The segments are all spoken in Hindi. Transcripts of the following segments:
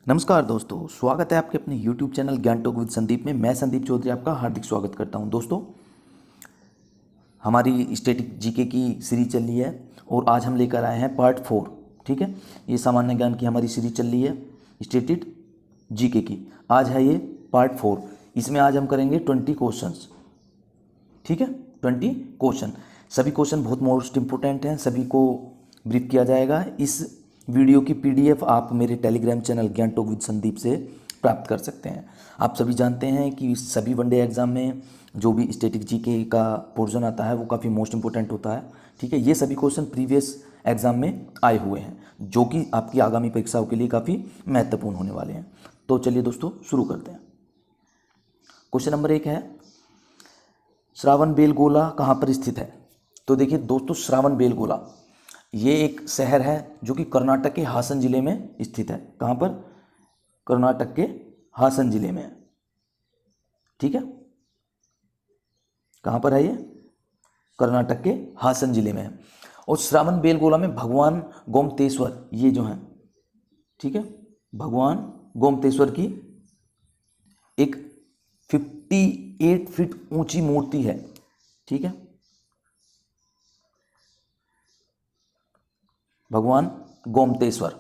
नमस्कार दोस्तों, स्वागत है आपके अपने YouTube चैनल ज्ञान टॉक विद संदीप में। मैं संदीप चौधरी आपका हार्दिक स्वागत करता हूं। दोस्तों, हमारी स्टैटिक जीके की सीरीज चल रही है और आज हम लेकर आए हैं पार्ट 4। ठीक है, ये सामान्य ज्ञान की हमारी सीरीज चल रही है स्टैटिक जीके की। आज है ये पार्ट 4। इसमें आज हम करेंगे 20 क्वेश्चंस। ठीक है, 20 क्वेश्चन। सभी क्वेश्चन बहुत मोस्ट इंपोर्टेंट हैं, सभी को ब्रीफ किया जाएगा। इस वीडियो की पीडीएफ आप मेरे टेलीग्राम चैनल ज्ञान टॉक विद संदीप से प्राप्त कर सकते हैं। आप सभी जानते हैं कि सभी वनडे एग्जाम में जो भी स्टैटिक जीके का पोर्शन आता है वो काफ़ी मोस्ट इंपोर्टेंट होता है। ठीक है, ये सभी क्वेश्चन प्रीवियस एग्जाम में आए हुए हैं जो कि आपकी आगामी परीक्षाओं के लिए काफ़ी महत्वपूर्ण होने वाले हैं। तो चलिए दोस्तों शुरू करते हैं। क्वेश्चन नंबर 1 है, श्रावण बेलगोला कहाँ पर स्थित है? तो देखिए दोस्तों, श्रावण बेलगोला ये एक शहर है जो कि कर्नाटक के हासन जिले में स्थित है। कहाँ पर? कर्नाटक के हासन जिले में है। ठीक है, कहाँ पर है ये? कर्नाटक के हासन जिले में है। और श्रावण बेलगोला में भगवान गोमतेश्वर ये जो है, ठीक है, भगवान गोमतेश्वर की एक 58 फीट ऊंची मूर्ति है। ठीक है, भगवान गोमतेश्वर,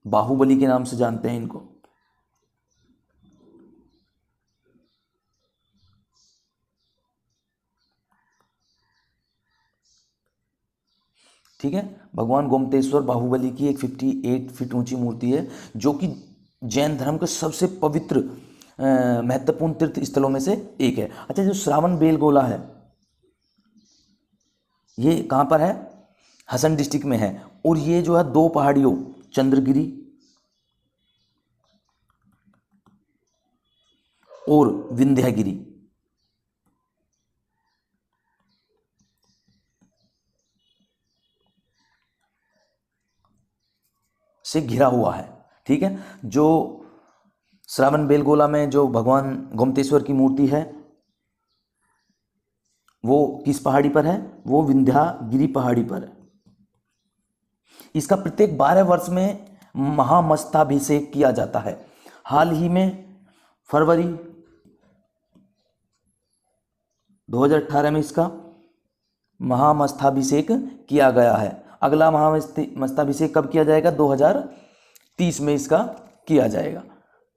बाहुबली के नाम से जानते हैं इनको। ठीक है, भगवान गोमतेश्वर बाहुबली की एक 58 फीट ऊंची मूर्ति है जो कि जैन धर्म के सबसे पवित्र महत्वपूर्ण तीर्थ स्थलों में से एक है। अच्छा, जो श्रावण बेलगोला है ये कहाँ पर है? हसन डिस्ट्रिक्ट में है। और ये जो है दो पहाड़ियों चंद्रगिरी और विंध्यगिरी से घिरा हुआ है। ठीक है, जो श्रावण बेलगोला में जो भगवान गोमतेश्वर की मूर्ति है वो किस पहाड़ी पर है? वो विंध्यागिरी पहाड़ी पर है। इसका प्रत्येक 12 वर्ष में महामस्तकाभिषेक किया जाता है। हाल ही में फरवरी 2018 में इसका महामस्तकाभिषेक किया गया है। अगला महामस्तकाभिषेक कब किया जाएगा? 2030 में इसका किया जाएगा।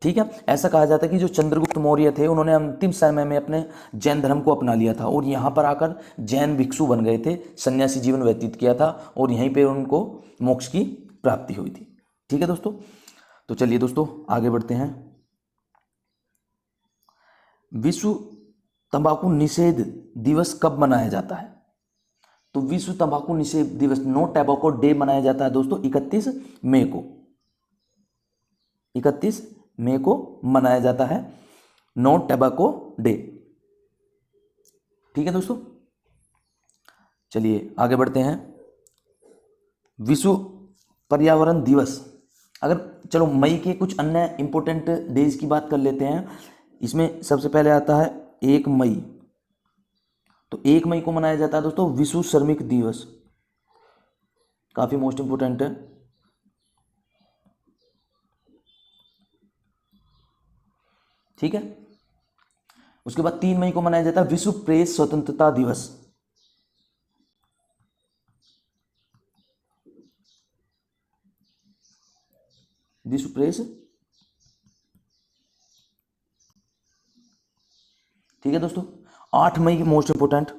ठीक है, ऐसा कहा जाता है कि जो चंद्रगुप्त मौर्य थे उन्होंने अंतिम समय में अपने जैन धर्म को अपना लिया था और यहाँ पर आकर जैन भिक्षु बन गए थे, सन्यासी जीवन व्यतीत किया था और यहीं पे उनको मोक्ष की प्राप्ति हुई थी। ठीक है दोस्तों, तो चलिए दोस्तों आगे बढ़ते हैं। विश्व तंबाकू निषेध दिवस कब मनाया जाता है? तो विश्व तंबाकू निषेध दिवस, नो टैबाको डे, मनाया जाता है दोस्तों 31 मई को। 31 मई को मनाया जाता है नो टैबाको डे। ठीक है दोस्तों, चलिए आगे बढ़ते हैं। विश्व पर्यावरण दिवस, अगर चलो मई के कुछ अन्य इंपॉर्टेंट डेज की बात कर लेते हैं। इसमें सबसे पहले आता है 1 मई। तो 1 मई को मनाया जाता है दोस्तों विश्व श्रमिक दिवस, काफी मोस्ट इंपोर्टेंट है। ठीक है, उसके बाद 3 मई को मनाया जाता है विश्व प्रेस स्वतंत्रता दिवस। विश्व प्रेस, ठीक है दोस्तों। 8 मई की मोस्ट इंपोर्टेंट,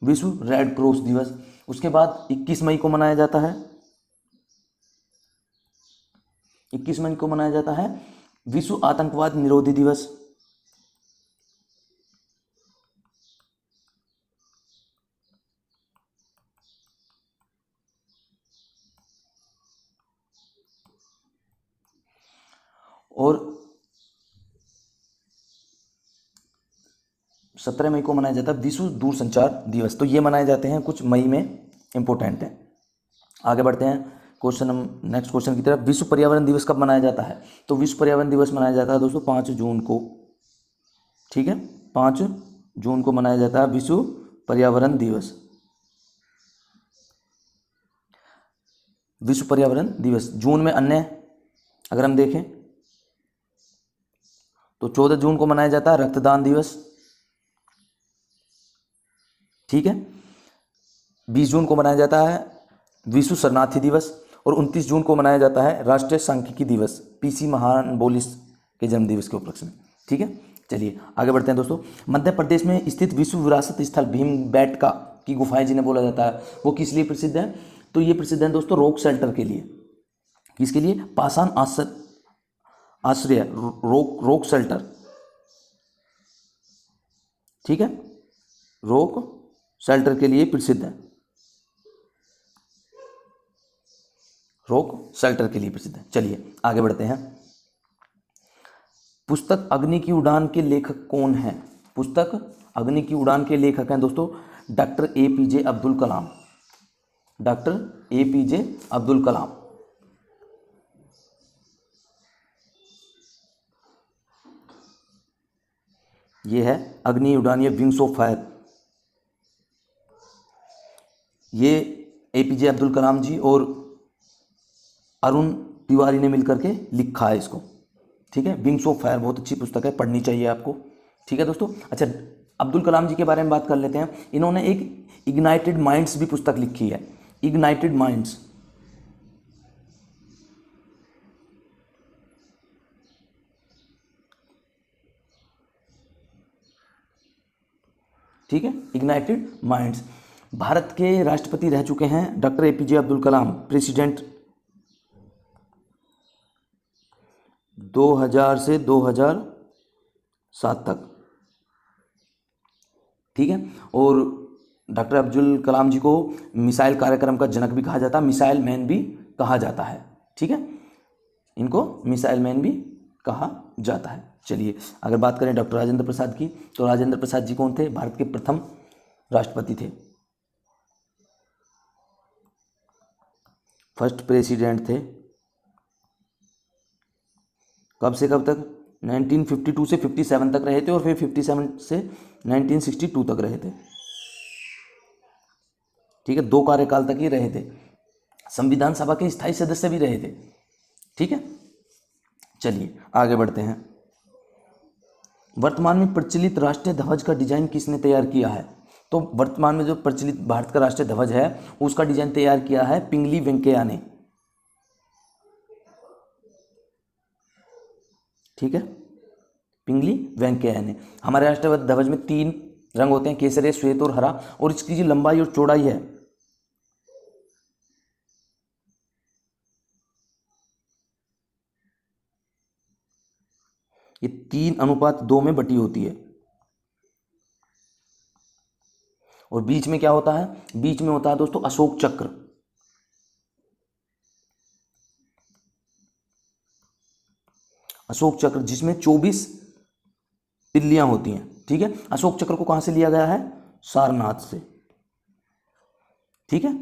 विश्व रेड क्रॉस दिवस। उसके बाद 21 मई को मनाया जाता है, 21 मई को मनाया जाता है विश्व आतंकवाद निरोधी दिवस। और 17 मई को मनाया जाता है विश्व दूरसंचार दिवस। तो ये मनाए जाते हैं कुछ मई में, इंपॉर्टेंट है। आगे बढ़ते हैं नेक्स्ट क्वेश्चन की तरफ। विश्व पर्यावरण दिवस कब मनाया जाता है? तो विश्व पर्यावरण दिवस मनाया जाता है दोस्तों 5 जून को। ठीक है, 5 जून को मनाया जाता है विश्व पर्यावरण दिवस, विश्व पर्यावरण दिवस। जून में अन्य अगर हम देखें तो 14 जून को मनाया जाता है रक्तदान दिवस, ठीक है। 20 जून को मनाया जाता है विश्व शरणार्थी दिवस, और 29 जून को मनाया जाता है राष्ट्रीय सांख्यिकी दिवस, पीसी महालनोबिस के जन्म दिवस के उपलक्ष्य में, ठीक है। चलिए आगे बढ़ते हैं दोस्तों। मध्य प्रदेश में स्थित विश्व विरासत स्थल भीमबेटका की गुफाएं जिन्हें बोला जाता है, वो किस लिए प्रसिद्ध है? तो ये प्रसिद्ध है दोस्तों रॉक शेल्टर के लिए। किसके लिए? पाषाण आश्रय, रॉक शेल्टर, ठीक है, रॉक शेल्टर के लिए प्रसिद्ध है, रॉक शेल्टर के लिए प्रसिद्ध है। चलिए आगे बढ़ते हैं। पुस्तक अग्नि की उड़ान के लेखक कौन है? पुस्तक अग्नि की उड़ान के लेखक हैं दोस्तों doctor APJ Abdul Kalam, doctor APJ Abdul Kalam. ये है अग्नि उड़ान, ये विंग्स ऑफ फायर, ये APJ अब्दुल कलाम जी और अरुण तिवारी ने मिलकर के लिखा है इसको, ठीक है। विंग्स ऑफ फायर बहुत अच्छी पुस्तक है, पढ़नी चाहिए आपको, ठीक है दोस्तों। अच्छा, अब्दुल कलाम जी के बारे में बात कर लेते हैं। इन्होंने एक इग्नाइटेड माइंड्स भी पुस्तक लिखी है, इग्नाइटेड माइंड्स, ठीक है, इग्नाइटेड माइंड्स। भारत के राष्ट्रपति रह चुके हैं doctor APJ Abdul Kalam, president 2000 से 2007 तक, ठीक है। और डॉक्टर अब्दुल कलाम जी को मिसाइल कार्यक्रम का जनक भी कहा जाता है, मिसाइल मैन भी कहा जाता है, ठीक है, इनको मिसाइल मैन भी कहा जाता है। चलिए अगर बात करें डॉक्टर राजेंद्र प्रसाद की, तो राजेंद्र प्रसाद जी कौन थे? भारत के प्रथम राष्ट्रपति थे, फर्स्ट प्रेसिडेंट थे। कब से कब तक? 1952 से 57 तक रहे थे, और फिर 57 से 1962 तक रहे थे, ठीक है, 2 कार्यकाल तक ही रहे थे। संविधान सभा के स्थायी सदस्य भी रहे थे, ठीक है। चलिए आगे बढ़ते हैं। वर्तमान में प्रचलित राष्ट्रीय ध्वज का डिजाइन किसने तैयार किया है? तो वर्तमान में जो प्रचलित भारत का राष्ट्रीय ध्वज है उसका डिजाइन तैयार किया है पिंगली वेंकैया ने, ठीक है, पिंगली वेंकैया ने। हमारे राष्ट्रीय ध्वज में 3 रंग होते हैं, केसरिया, श्वेत और हरा, और इसकी जो लंबाई और चौड़ाई है ये 3:2 में बटी होती है। और बीच में क्या होता है? बीच में होता है दोस्तों अशोक चक्र, अशोक चक्र जिसमें 24 तिल्लियां होती हैं, ठीक है। अशोक चक्र को कहां से लिया गया है? सारनाथ से, ठीक है,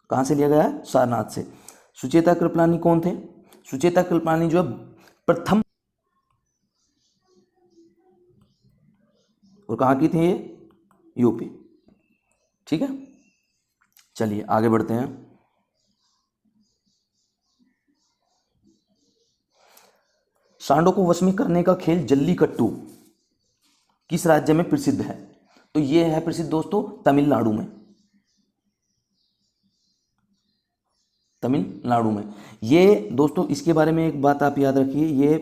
कहां से लिया गया है? सारनाथ से। सुचेता कृपलानी कौन थे? सुचेता कृपलानी जो प्रथम, और कहां की थी ये? यूपी, ठीक है। चलिए आगे बढ़ते हैं। सांडों को वश में करने का खेल जल्लीकट्टू किस राज्य में प्रसिद्ध है? तो ये है प्रसिद्ध दोस्तों तमिलनाडु में, तमिलनाडु में। ये दोस्तों इसके बारे में एक बात आप याद रखिए, ये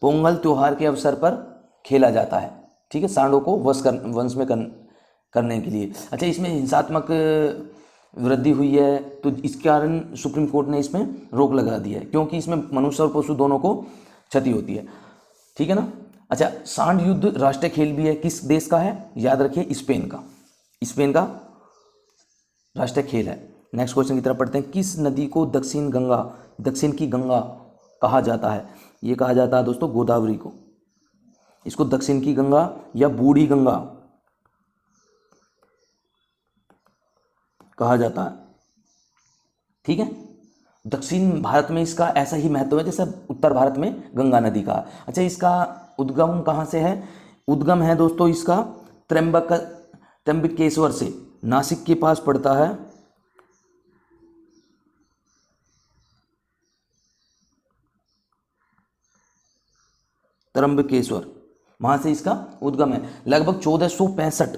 पोंगल त्योहार के अवसर पर खेला जाता है, ठीक है, सांडों को वंश में करने के लिए। अच्छा, इसमें हिंसात्मक वृद्धि हुई है, तो इस कारण सुप्रीम कोर्ट ने इसमें रोक लगा दी है, क्योंकि इसमें मनुष्य और पशु दोनों को क्षति होती है, ठीक है ना। अच्छा, सांड युद्ध राष्ट्रीय खेल भी है, किस देश का है? याद रखिए स्पेन का, स्पेन का राष्ट्रीय खेल है। नेक्स्ट क्वेश्चन की तरफ पढ़ते हैं। किस नदी को दक्षिण की गंगा कहा जाता है? ये कहा जाता है दोस्तों गोदावरी को, इसको दक्षिण की गंगा या बूढ़ी गंगा कहा जाता है, ठीक है। दक्षिण भारत में इसका ऐसा ही महत्व है जैसे उत्तर भारत में गंगा नदी का। अच्छा, इसका उद्गम कहाँ से है? उद्गम है दोस्तों इसका त्र्यंबकेश्वर से नासिक के पास पड़ता है। त्र्यंबकेश्वर, वहां से इसका उद्गम है। लगभग 1465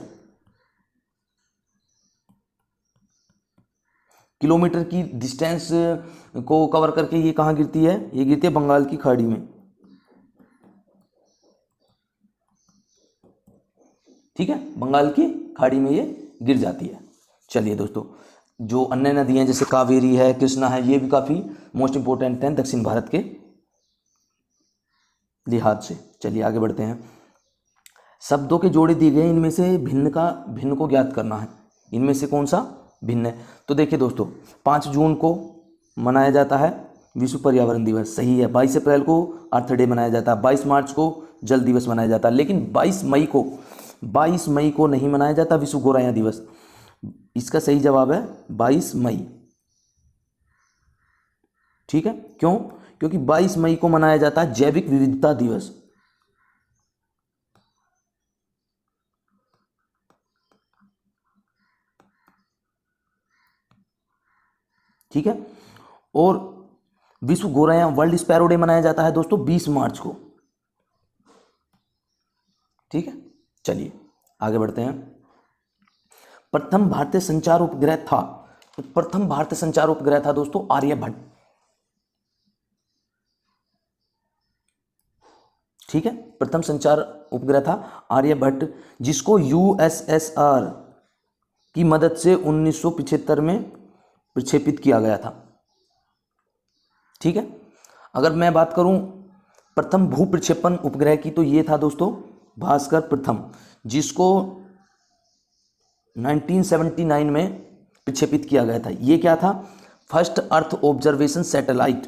किलोमीटर की डिस्टेंस को कवर करके ये कहाँ गिरती है? ये गिरती है बंगाल की खाड़ी में। ठीक है, बंगाल की खाड़ी में ये गिर जाती है। चलिए दोस्तों, जो अन्य नदियाँ जैसे कावेरी है, कृष्णा है, ये भी काफ़ी मोस्ट इंपॉर्टेंट हैं दक्षिण भारत के लिहाज से। चलिए आगे बढ़ते हैं। शब्दों के जोड़े दिए गए, इनमें से भिन्न को ज्ञात करना है। इनमें से कौन सा भिन्न है? तो देखिए दोस्तों, 5 जून को मनाया जाता है विश्व पर्यावरण दिवस, सही है। 22 अप्रैल को अर्थ डे मनाया जाता है। 22 मार्च को जल दिवस मनाया जाता है। लेकिन 22 मई को नहीं मनाया जाता विश्व गोराया दिवस। इसका सही जवाब है 22 मई। ठीक है, क्यों? क्योंकि 22 मई को मनाया जाता है जैविक विविधता दिवस। ठीक है, और विश्व गोरैया वर्ल्ड स्पैरो डे मनाया जाता है दोस्तों 20 मार्च को। ठीक है, चलिए आगे बढ़ते हैं। प्रथम भारतीय संचार उपग्रह था, तो प्रथम भारतीय संचार उपग्रह था दोस्तों आर्यभट्ट। ठीक है, प्रथम संचार उपग्रह था आर्यभट्ट, जिसको यूएसएसआर की मदद से 1975 में प्रक्षेपित किया गया था। ठीक है, अगर मैं बात करूं प्रथम भू प्रक्षेपण उपग्रह की, तो ये था दोस्तों भास्कर प्रथम, जिसको 1979 में प्रक्षेपित किया गया था। ये क्या था? First earth observation satellite.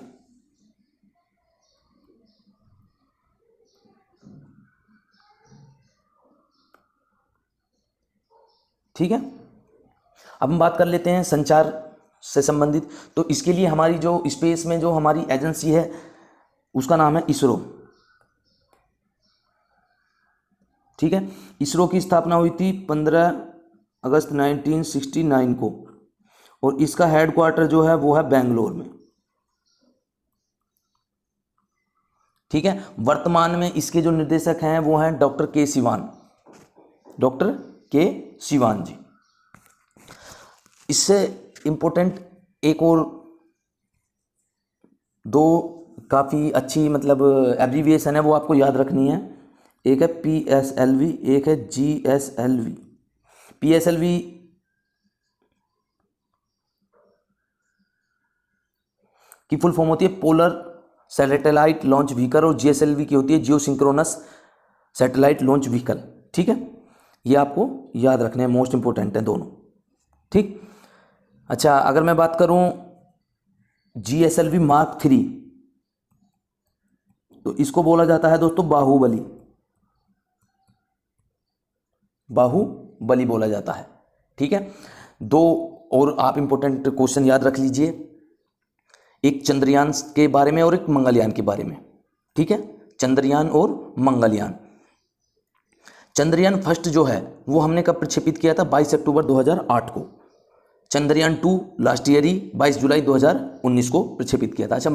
ठीक है, अब हम बात कर लेते हैं संचार से संबंधित। तो इसके लिए हमारी जो स्पेस में जो हमारी एजेंसी है उसका नाम है इसरो। ठीक है, इसरो की स्थापना हुई थी 15 अगस्त 1969 को, और इसका हेडक्वार्टर जो है वो है बेंगलोर में। ठीक है, वर्तमान में इसके जो निर्देशक हैं वो हैं डॉक्टर के सिवान जी। इससे इंपॉर्टेंट एक और 2 काफ़ी अच्छी मतलब एब्रीविएशन है, वो आपको याद रखनी है। एक है PSLV, एक है GSLV। PSLV की फुल फॉर्म होती है पोलर सैटेलाइट लॉन्च व्हीकल, और GSLV की होती है जियो सिंक्रोनस सैटेलाइट लॉन्च व्हीकल। ठीक है, ये आपको याद रखने हैं, मोस्ट इंपॉर्टेंट है दोनों। ठीक, अच्छा अगर मैं बात करूं GSLV Mark 3, तो इसको बोला जाता है दोस्तों बाहुबली बोला जाता है। ठीक है, 2 और आप इंपॉर्टेंट क्वेश्चन याद रख लीजिए, एक चंद्रयान के बारे में और एक मंगलयान के बारे में। ठीक है, चंद्रयान और मंगलयान। चंद्रयान फर्स्ट जो है वो हमने कब प्रक्षेपित किया था? 22 अक्टूबर 2008 को। चंद्रयान 2 लास्ट ईयर ही 22 जुलाई 2019 को प्रक्षेपित किया था। अच्छा,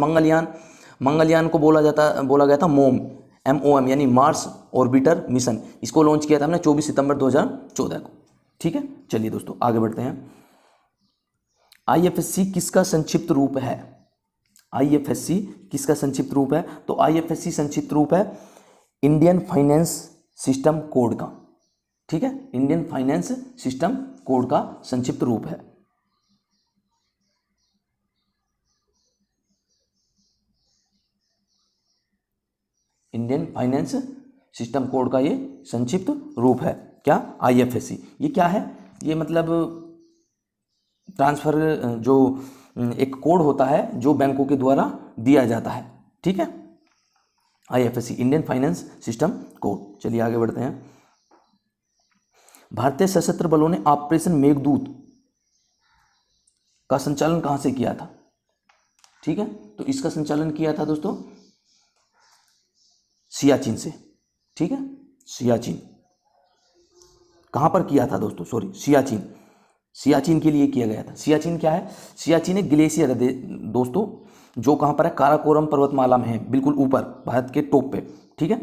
मंगलयान को बोला गया था MOM यानी मार्स ऑर्बिटर मिशन। इसको लॉन्च किया था हमने 24 सितंबर 2014 को। ठीक है, चलिए दोस्तों आगे बढ़ते हैं। IFSC किसका संक्षिप्त रूप है? IFSC किसका संक्षिप्त रूप है? तो IFSC संक्षिप्त रूप है इंडियन फाइनेंस सिस्टम कोड का। ठीक है, इंडियन फाइनेंस सिस्टम कोड का संक्षिप्त रूप है। इंडियन फाइनेंस सिस्टम कोड का ये संक्षिप्त रूप है। क्या? IFSC। ये क्या है? ये मतलब ट्रांसफर जो एक कोड होता है जो बैंकों के द्वारा दिया जाता है। ठीक है, IFSC Indian finance system code. चलिए आगे बढ़ते हैं। भारतीय सशस्त्र बलों ने ऑपरेशन मेघदूत का संचालन कहां से किया था? ठीक है, तो इसका संचालन किया था दोस्तों सियाचिन से। ठीक है, सियाचिन। कहाँ पर किया था दोस्तों, सॉरी, सियाचिन, सियाचिन के लिए किया गया था। सियाचिन क्या है, सियाचिन एक ग्लेशियर है दोस्तों, जो कहाँ पर है, काराकोरम पर्वतमाला में है, बिल्कुल ऊपर भारत के टॉप पे, ठीक है,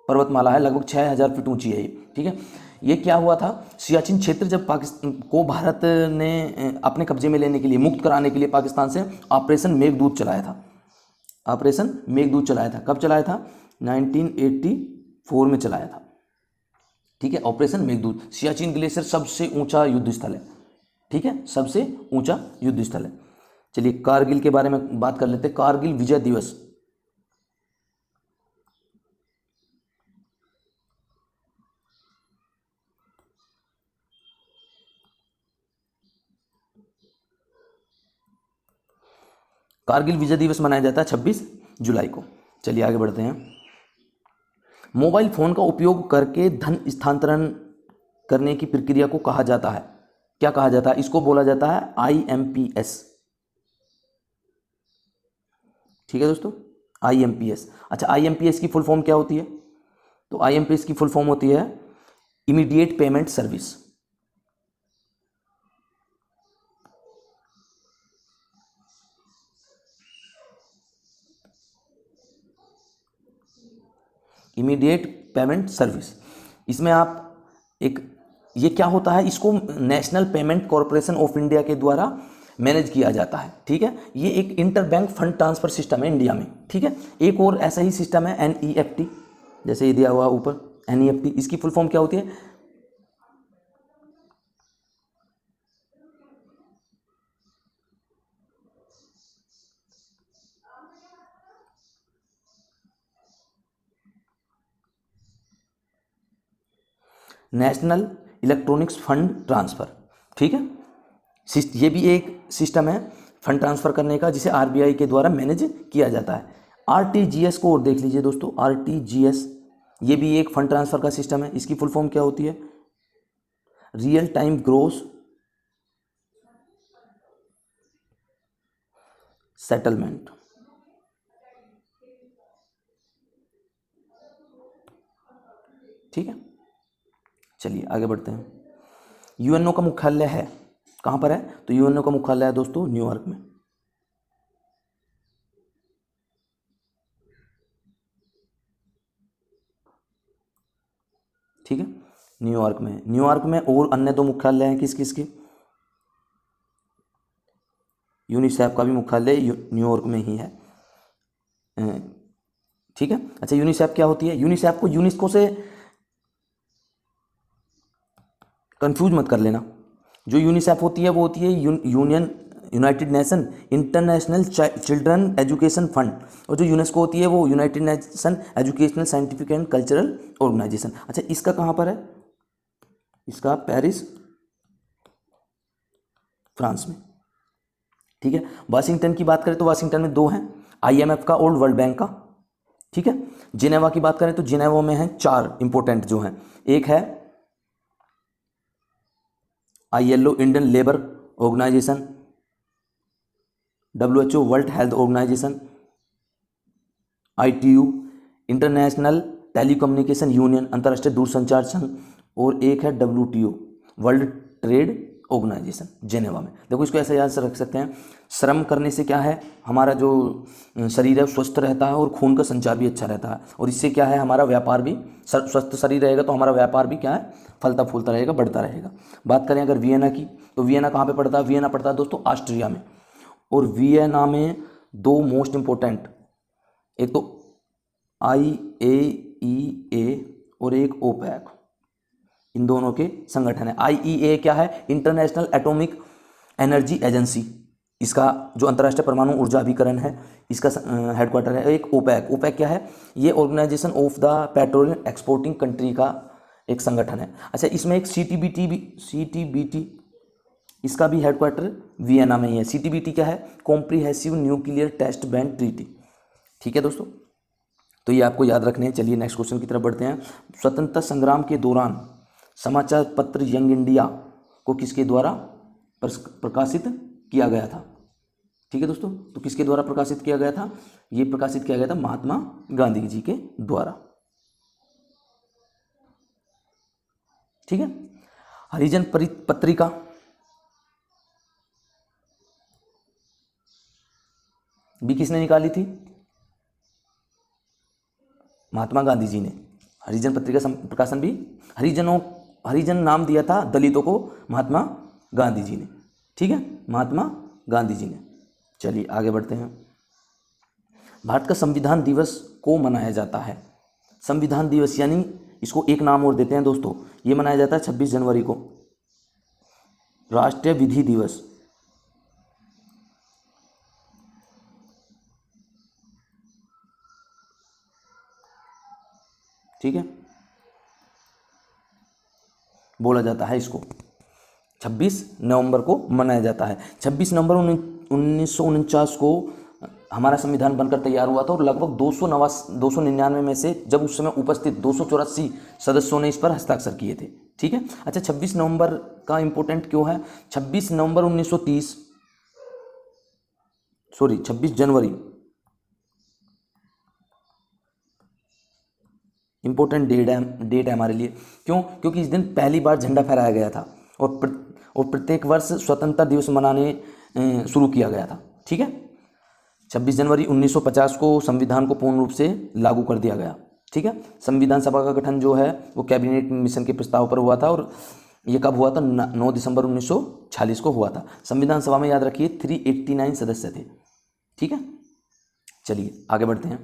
पर्वतमाला है, लगभग 6000 फीट ऊंची है ये, ठीक है। ये क्या हुआ था, सियाचिन क्षेत्र जब पाकिस्तान को भारत ने अपने कब्जे में लेने के लिए, मुक्त कराने के लिए पाकिस्तान से ऑपरेशन मेघदूत चलाया था, ऑपरेशन मेघदूत चलाया था। कब चलाया था, 1984 में चलाया था, ठीक है, ऑपरेशन मेघदूत। सियाचिन ग्लेशियर सबसे ऊंचा युद्ध स्थल है, ठीक है, सबसे ऊंचा युद्ध स्थल है। चलिए कारगिल के बारे में बात कर लेते हैं। कारगिल विजय दिवस, कारगिल विजय दिवस मनाया जाता है 26 जुलाई को। चलिए आगे बढ़ते हैं। मोबाइल फोन का उपयोग करके धन स्थानांतरण करने की प्रक्रिया को कहा जाता है, क्या कहा जाता है, इसको बोला जाता है IMPS, ठीक है दोस्तों, IMPS। अच्छा, IMPS की फुल फॉर्म क्या होती है, तो IMPS की फुल फॉर्म होती है immediate payment service. Immediate payment service, इसमें आप एक, ये क्या होता है, इसको national payment corporation of India के द्वारा मैनेज किया जाता है, ठीक है। ये एक inter bank fund transfer system है इंडिया में, ठीक है। एक और ऐसा ही सिस्टम है NEFT, जैसे ये दिया हुआ ऊपर NEFT, इसकी फुल फॉर्म क्या होती है, नेशनल इलेक्ट्रॉनिक्स फंड ट्रांसफर, ठीक है। ये भी एक सिस्टम है फंड ट्रांसफर करने का, जिसे RBI के द्वारा मैनेज किया जाता है। RTGS को और देख लीजिए दोस्तों, RTGS ये भी एक फंड ट्रांसफर का सिस्टम है। इसकी फुल फॉर्म क्या होती है, रियल टाइम ग्रोस सेटलमेंट, ठीक है। चलिए आगे बढ़ते हैं। UNO का मुख्यालय है कहाँ पर है, तो UNO का मुख्यालय है दोस्तों न्यूयॉर्क में, ठीक है, न्यूयॉर्क में। न्यूयॉर्क में और अन्य दो मुख्यालय हैं, किस किस के, यूनिसेफ का भी मुख्यालय न्यूयॉर्क में ही है, ठीक है। अच्छा, यूनिसेफ क्या होती है, यूनिसेफ को यूनेस्को से कंफ्यूज मत कर लेना। जो यूनिसेफ होती है वो होती है United Nation International Children Education Fund, और जो यूनेस्को होती है वो United Nation Educational Scientific and Cultural Organisation. अच्छा, इसका कहाँ पर है, इसका पेरिस फ्रांस में, ठीक है। वाशिंगटन की बात करें तो वाशिंगटन में दो हैं, IMF का और वर्ल्ड बैंक का, ठीक है। जिनेवा की बात करें तो जिनेवा में हैं 4 इंपॉर्टेंट जो हैं, एक है ILO Indian Labour Organisation, WHO World Health Organisation, ITU International Telecommunication Union अंतर्राष्ट्रीय दूरसंचार संघ, और एक है WTO World Trade Organisation Geneva में। देखो इसको ऐसे याद से रख सकते हैं, श्रम करने से क्या है, हमारा जो शरीर है स्वस्थ रहता है और खून का संचार भी अच्छा रहता है, और इससे क्या है, हमारा व्यापार भी, स्वस्थ शरीर रहेगा तो हमारा व्यापार भी क्या है, फलता फूलता रहेगा, बढ़ता रहेगा। बात करें अगर वियना की, तो वियना कहाँ पे पड़ता है, वियना पड़ता है दोस्तों ऑस्ट्रिया में, और वियना में 2 मोस्ट इंपॉर्टेंट, एक तो IAEA और एक OPEC, इन दोनों के संगठन है। IEA क्या है, इंटरनेशनल एटॉमिक एनर्जी एजेंसी, इसका जो अंतर्राष्ट्रीय परमाणु ऊर्जा अभिकरण है इसका हेडक्वार्टर है। एक OPEC क्या है, ये Organisation of the Petroleum Exporting Country का एक संगठन है। अच्छा, इसमें एक CTBT इसका भी हेडक्वार्टर वियना में ही है। CTBT क्या है, Comprehensive Nuclear Test Ban Treaty, ठीक है दोस्तों, तो ये आपको याद रखने हैं। चलिए नेक्स्ट क्वेश्चन की तरफ बढ़ते हैं। स्वतंत्रता संग्राम के दौरान समाचार पत्र यंग इंडिया को किसके द्वारा प्रकाशित किया गया था, ठीक है दोस्तों, तो किसके द्वारा प्रकाशित किया गया था, ये प्रकाशित किया गया था महात्मा गांधी जी के द्वारा, ठीक है। हरिजन पत्रिका भी किसने निकाली थी? महात्मा गांधी जी ने। हरिजन पत्रिका प्रकाशन भी हरिजन नाम दिया था दलितों को महात्मा गांधी जी ने। ठीक है, महात्मा गांधी जी ने। चलिए आगे बढ़ते हैं। भारत का संविधान दिवस को मनाया जाता है, संविधान दिवस यानी इसको एक नाम और देते हैं दोस्तों, ये मनाया जाता है 26 जनवरी को, राष्ट्रीय विधि दिवस। ठीक है, बोला जाता है इसको, 26 नवंबर को मनाया जाता है। 26 नवंबर 1949 को हमारा संविधान बनकर तैयार हुआ था और लगभग 299 में से जब उस समय उपस्थित 284 सदस्यों ने इस पर हस्ताक्षर किए थे। ठीक है, अच्छा 26 नवंबर का इंपॉर्टेंट क्यों है? 26 नवंबर 1930 सॉरी 26 जनवरी इंपॉर्टेंट डेट है हमारे लिए। क्यों? क्योंकि इस दिन पहली बार झंडा फहराया गया था और प्रत्येक वर्ष स्वतंत्रता दिवस मनाने शुरू किया गया था। ठीक है, 26 जनवरी 1950 को संविधान को पूर्ण रूप से लागू कर दिया गया। ठीक है, संविधान सभा का गठन जो है वो कैबिनेट मिशन के प्रस्ताव पर हुआ था और ये कब हुआ था? 9 दिसंबर 1946 को हुआ था। संविधान सभा में याद रखिए 389 सदस्य थे। ठीक है, चलिए आगे बढ़ते हैं।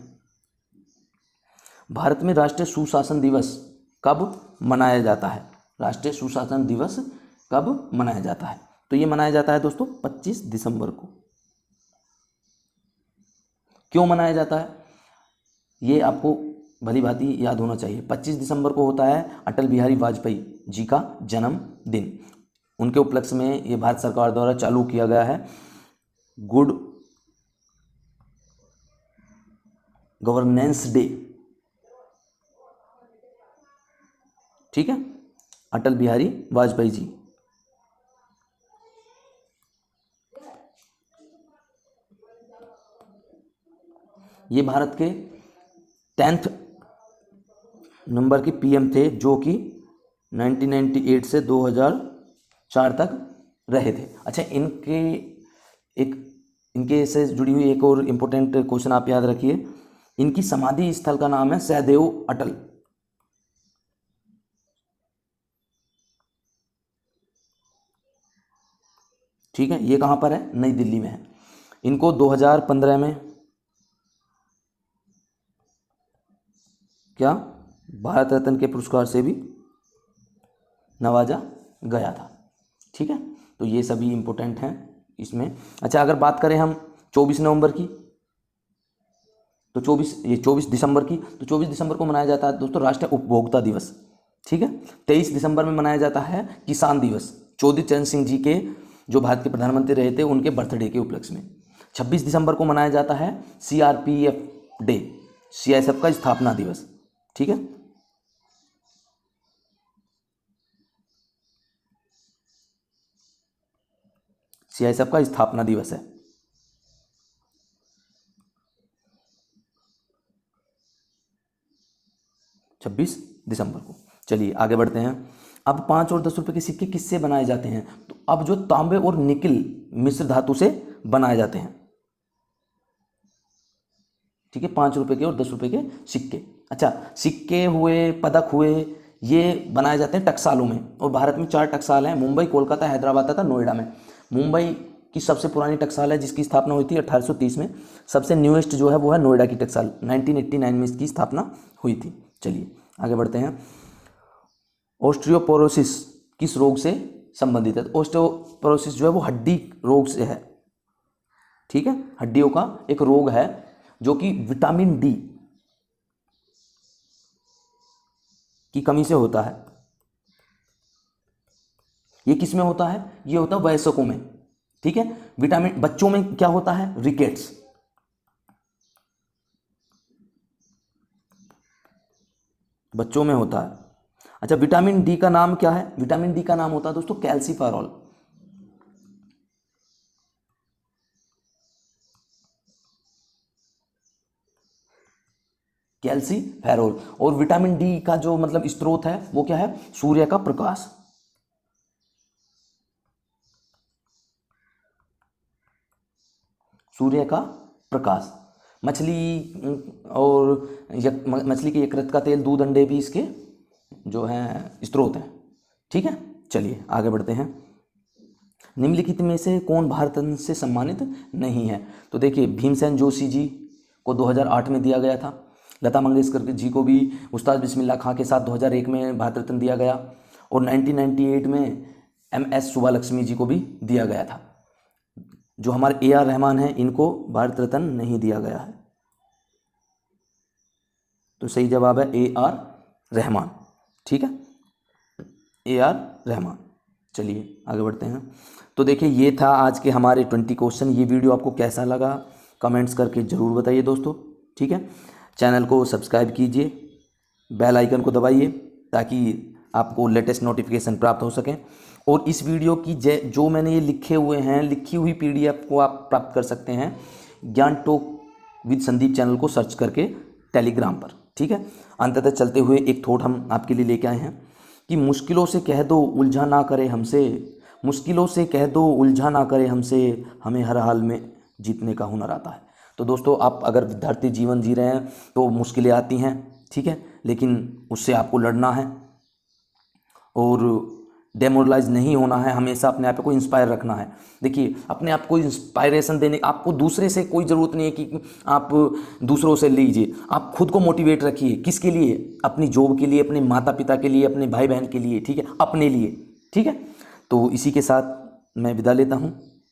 भारत में राष्ट्रीय सुशासन दिवस कब मनाया जाता है? राष्ट्रीय सुशासन दिवस कब मनाया जाता है? तो ये मनाया जाता है दोस्तों 25 दिसंबर को। क्यों मनाया जाता है ये आपको भली भांति याद होना चाहिए। 25 दिसंबर को होता है अटल बिहारी वाजपेयी जी का जन्मदिन। उनके उपलक्ष्य में ये भारत सरकार द्वारा चालू किया गया है गुड गवर्नेंस डे। ठीक है, अटल बिहारी वाजपेयी जी। ये भारत के 10th नंबर के पीएम थे जो कि 1998 से 2004 तक रहे थे। अच्छा इनके से जुड़ी हुई एक और इम्पोर्टेंट क्वेश्चन आप याद रखिए। इनकी समाधि स्थल का नाम है सहदेव अटल। ठीक है, ये कहाँ पर है? नई दिल्ली में है। इनको 2015 में क्या भारत रत्न के पुरस्कार से भी नवाजा गया था। ठीक है, तो ये सभी इम्पोर्टेंट हैं इसमें। अच्छा अगर बात करें हम 24 नवंबर की तो 24 दिसंबर की, तो 24 दिसंबर को मनाया जाता है दोस्तों राष्ट्रीय उपभोक्ता दिवस। ठीक है, 23 दिसंबर में मनाया जाता है किसान दिवस, चौधरी चरण सिंह जी के जो भारत के प्रधानमंत्री रहे थे उनके बर्थडे के उपलक्ष्य में। 26 दिसंबर को मनाया जाता है CRPF डे, CISF का स्थापना दिवस। ठीक है, CISF का स्थापना दिवस है 26 दिसंबर को। चलिए आगे बढ़ते हैं। अब 5 और 10 रुपए के सिक्के किससे बनाए जाते हैं? तो अब जो तांबे और निकिल मिश्र धातु से बनाए जाते हैं। ठीक है, 5 रुपए के और 10 रुपए के सिक्के। अच्छा सिक्के हुए, पदक हुए, ये बनाए जाते हैं टकसालों में और भारत में 4 टकसाल हैं, मुंबई, कोलकाता, हैदराबाद तथा नोएडा में। मुंबई की सबसे पुरानी टकसाल है जिसकी स्थापना हुई थी 1830 में। सबसे न्यूएस्ट जो है वो है नोएडा की टकसाल, 1989 में इसकी स्थापना हुई थी। चलिए आगे बढ़ते हैं। ऑस्टियोपोरोसिस किस रोग से संबंधित है? ऑस्टियोपोरोसिस जो है वो हड्डी रोग से है। ठीक है, हड्डियों का एक रोग है जो कि विटामिन डी की कमी से होता है। ये किस में होता है? ये होता है वयस्कों में। ठीक है, विटामिन बच्चों में क्या होता है? रिकेट्स। बच्चों में होता है। अच्छा विटामिन डी का नाम क्या है? विटामिन डी का नाम होता है दोस्तों कैल्सीफेरॉल। कैल्सीफेरॉल। और विटामिन डी का जो मतलब स्रोत है वो क्या है? सूर्य का प्रकाश। सूर्य का प्रकाश। मछली और मछली के यकृत का तेल, दूध, अंडे भी इसके जो हैं स्रोत हैं। ठीक है, चलिए आगे बढ़ते हैं। निम्नलिखित में से कौन भारत रत्न से सम्मानित नहीं है? तो देखिए, भीमसेन जोशी जी को 2008 में दिया गया था। लता मंगेशकर जी को भी उस्ताद बिस्मिल्लाह खां के साथ 2001 में भारत रत्न दिया गया, और 1998 में MS सुब्बालक्ष्मी जी को भी दिया गया था। जो हमारे AR रहमान हैं, इनको भारत रत्न नहीं दिया गया है। तो सही जवाब है AR रहमान। ठीक है, AR रहमान। चलिए आगे बढ़ते हैं। तो देखिए, ये था आज के हमारे 20 क्वेश्चन। ये वीडियो आपको कैसा लगा कमेंट्स करके ज़रूर बताइए दोस्तों। ठीक है, चैनल को सब्सक्राइब कीजिए, बेल आइकन को दबाइए ताकि आपको लेटेस्ट नोटिफिकेशन प्राप्त हो सकें। और इस वीडियो की जो मैंने ये लिखी हुई PDF को आप प्राप्त कर सकते हैं ज्ञान टॉक विद संदीप चैनल को सर्च करके टेलीग्राम पर। ठीक है, अंततः चलते हुए एक थॉट हम आपके लिए लेके आए हैं कि मुश्किलों से कह दो उलझा ना करे हमसे, मुश्किलों से कह दो उलझा ना करे हमसे, हमें हर हाल में जीतने का हुनर आता है। तो दोस्तों, आप अगर विद्यार्थी जीवन जी रहे हैं तो मुश्किलें आती हैं, ठीक है, लेकिन उससे आपको लड़ना है और डेमोरलाइज नहीं होना है। हमेशा अपने आप को इंस्पायर रखना है। देखिए, अपने आप को इंस्पायरेशन देने, आपको दूसरे से कोई ज़रूरत नहीं है कि आप दूसरों से लीजिए। आप खुद को मोटिवेट रखिए। किसके लिए? अपनी जॉब के लिए, अपने माता पिता के लिए, अपने भाई बहन के लिए। ठीक है, अपने लिए। ठीक है, तो इसी के साथ मैं विदा लेता हूँ।